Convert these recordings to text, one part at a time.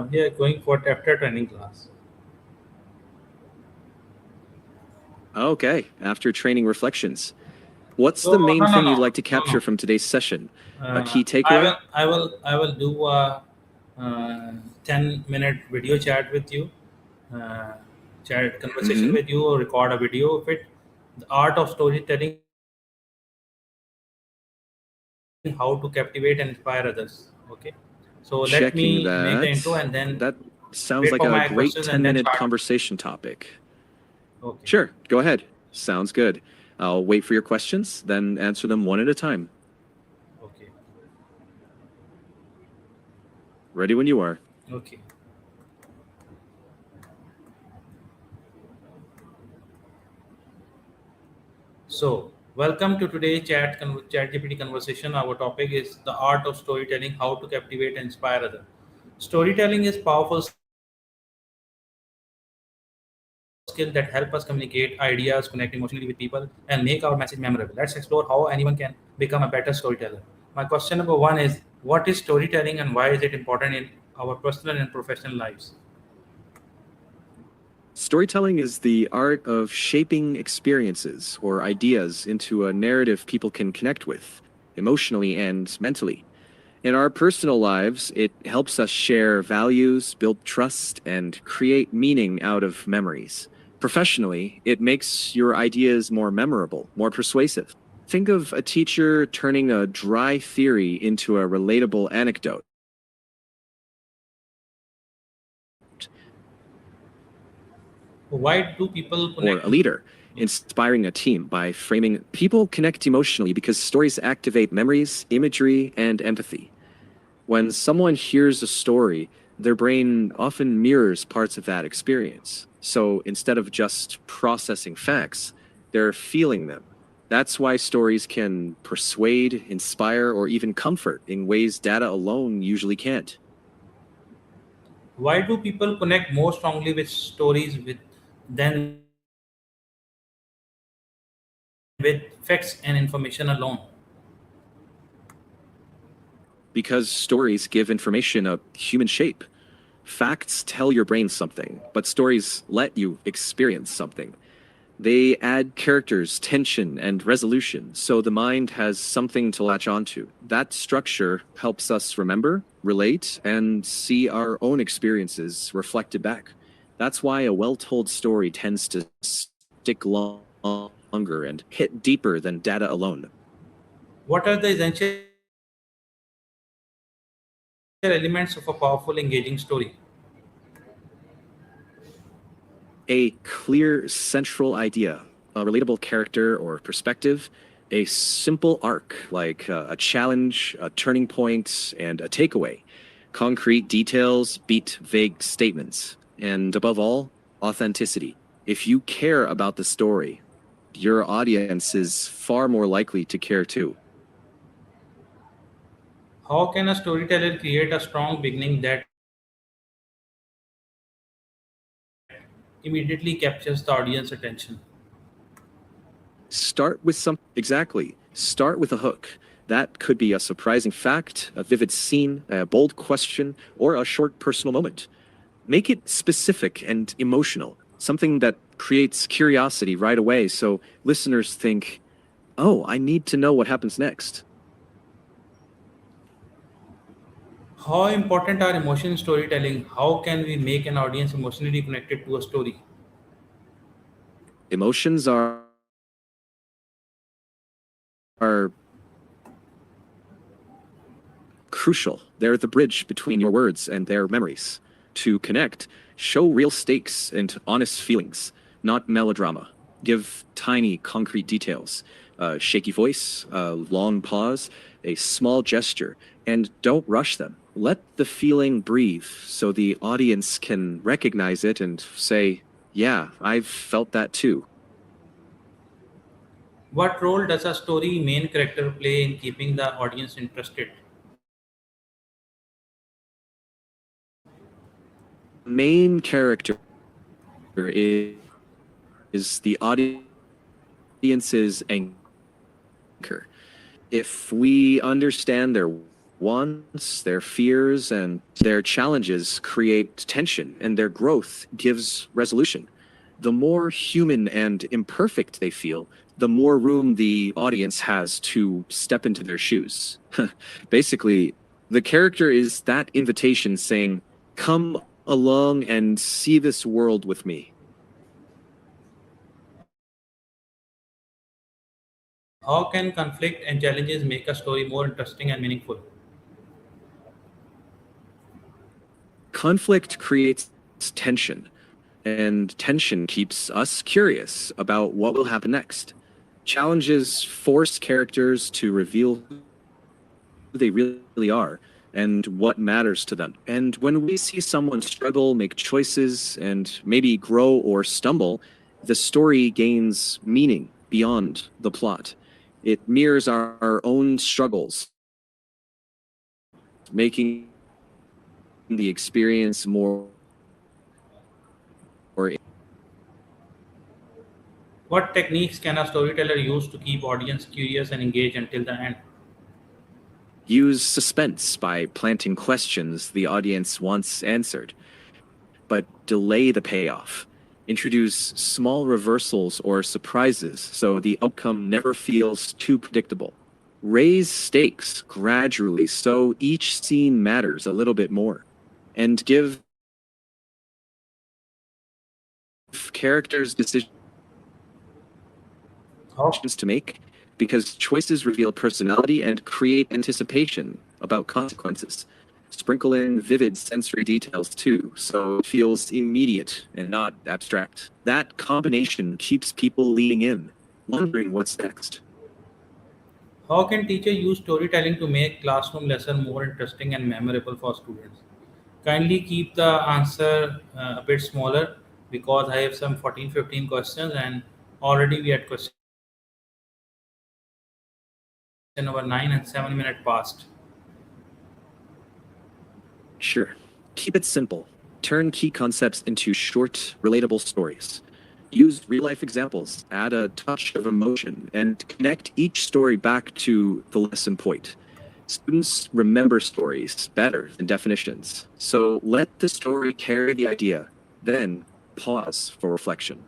We are going for TEVTA training class. Okay, after training reflections. What's So the main thing you'd like to no, capture from today's session? A key I takeaway? will do a 10-minute video chat with you, uh, chat conversation Mm-hmm. with you, or record a video of it. The art of storytelling, how to captivate and inspire others. Okay, so let Checking me make the that. intro and then That sounds wait like for a my great questions and then 10-minute start. conversation topic. Okay. Sure, go ahead. Sounds good. I'll wait for your questions, then answer them one at a time. Okay. Ready when you are. Okay. So, welcome to today's ChatGPT conversation. Our topic is the art of storytelling: how to captivate and inspire others. Storytelling is powerful skill that help us communicate ideas, connect emotionally with people, and make our message memorable. Let's explore how anyone can become a better storyteller. My question number one is: what is storytelling and why is it important in our personal and professional lives? Storytelling is the art of shaping experiences or ideas into a narrative people can connect with, emotionally and mentally. In our personal lives, it helps us share values, build trust, and create meaning out of memories. Professionally, it makes your ideas more memorable, more persuasive. Think of a teacher turning a dry theory into a relatable anecdote. Why do people Or connect? a leader inspiring a team by framing people connect emotionally because stories activate memories, imagery, and empathy. When someone hears a story, their brain often mirrors parts of that experience. So instead of just processing facts, they're feeling them. That's why stories can persuade, inspire, or even comfort in ways data alone usually can't. Why do people connect more strongly with stories than with facts and information alone? Because stories give information a human shape. Facts tell your brain something, but stories let you experience something. They add characters, tension, and resolution, so the mind has something to latch onto. That structure helps us remember, relate, and see our own experiences reflected back. That's why a well-told story tends to stick longer and hit deeper than data alone. What are the essential elements of a powerful, engaging story? A clear central idea, a relatable character or perspective, a simple arc like a challenge, a turning point, and a takeaway. Concrete details beat vague statements. And above all, authenticity. If you care about the story, your audience is far more likely to care too. How can a storyteller create a strong beginning that immediately captures the audience attention? Exactly. Start with a hook. That could be a surprising fact, a vivid scene, a bold question, or a short personal moment. Make it specific and emotional, something that creates curiosity right away so listeners think, oh, I need to know what happens next. How important are emotion storytelling? How can we make an audience emotionally connected to a story? Emotions are crucial. They're the bridge between your words and their memories. To connect, show real stakes and honest feelings, not melodrama. Give tiny, concrete details. A shaky voice, a long pause, a small gesture, and don't rush them. Let the feeling breathe so the audience can recognize it and say, yeah, I've felt that too. What role does a story main character play in keeping the audience interested? Main character is the audience's anchor. If we understand their wants, their fears, and their challenges create tension, and their growth gives resolution. The more human and imperfect they feel, the more room the audience has to step into their shoes. Basically, the character is that invitation saying, "Come along and see this world with me." How can conflict and challenges make a story more interesting and meaningful? Conflict creates tension, and tension keeps us curious about what will happen next. Challenges force characters to reveal who they really are and what matters to them. And when we see someone struggle, make choices, and maybe grow or stumble, the story gains meaning beyond the plot. It mirrors our own struggles, making the experience more. What techniques can a storyteller use to keep audience curious and engaged until the end? Use suspense by planting questions the audience wants answered, but delay the payoff. Introduce small reversals or surprises so the outcome never feels too predictable. Raise stakes gradually so each scene matters a little bit more. And give characters decisions How, to make, because choices reveal personality and create anticipation about consequences. Sprinkle in vivid sensory details too, so it feels immediate and not abstract. That combination keeps people leaning in, wondering what's next. how can teachers use storytelling to make classroom lesson more interesting and memorable for students? Kindly keep the answer a bit smaller because I have some 14-15 questions and already we had question number 9 and 7 minutes past. Sure. Keep it simple. Turn key concepts into short, relatable stories. Use real life examples, add a touch of emotion, and connect each story back to the lesson point. Students remember stories better than definitions, so let the story carry the idea, then pause for reflection.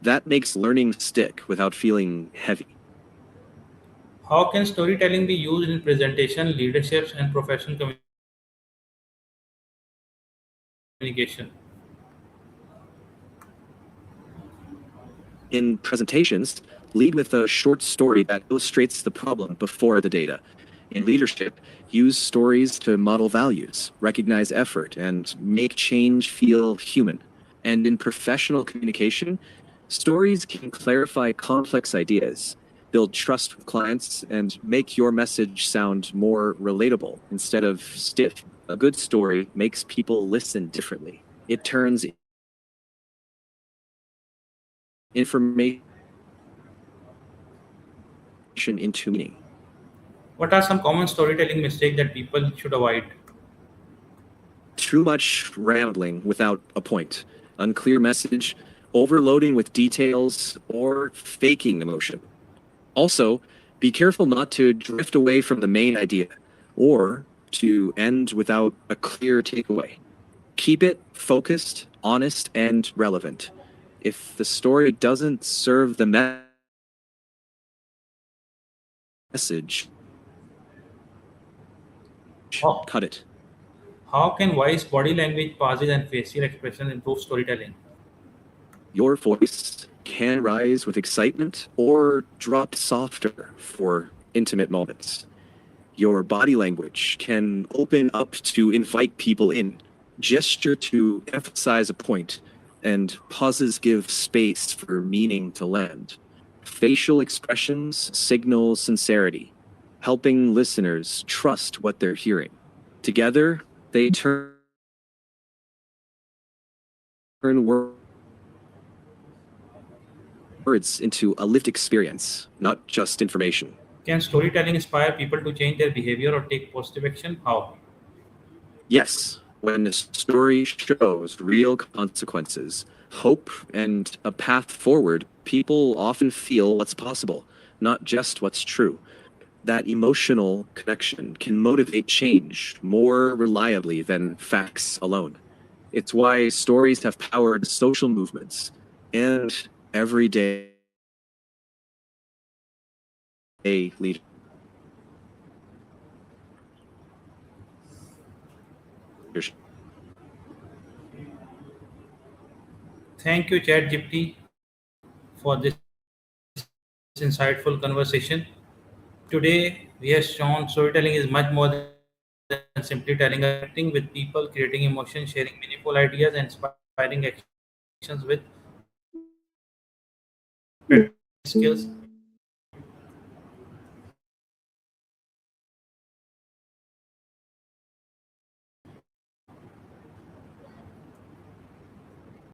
That makes learning stick without feeling heavy. How can storytelling be used in presentation, leaderships, and professional communication? In presentations, lead with a short story that illustrates the problem before the data. In leadership, use stories to model values, recognize effort, and make change feel human. And in professional communication, stories can clarify complex ideas, build trust with clients, and make your message sound more relatable instead of stiff. A good story makes people listen differently. It turns information into meaning. What are some common storytelling mistakes that people should avoid? Too much rambling without a point, unclear message, overloading with details, or faking emotion. Also, be careful not to drift away from the main idea or to end without a clear takeaway. Keep it focused, honest, and relevant. If the story doesn't serve the message, How, cut it. how can voice, body language, pauses, and facial expression improve storytelling? Your voice can rise with excitement or drop softer for intimate moments. Your body language can open up to invite people in, gesture to emphasize a point, and pauses give space for meaning to land. Facial expressions signal sincerity, helping listeners trust what they're hearing. Together, they turn words into a lived experience, not just information. Can storytelling inspire people to change their behavior or take positive action? How? Yes, when a story shows real consequences, hope, and a path forward, people often feel what's possible, not just what's true. That emotional connection can motivate change more reliably than facts alone. It's why stories have powered social movements and everyday leadership. Thank you, ChatGPT, for this insightful conversation. Today, we have shown storytelling is much more than simply telling a story. It's about connecting with people, creating emotion, sharing meaningful ideas, and inspiring actions with practical skills. Thank you for joining us.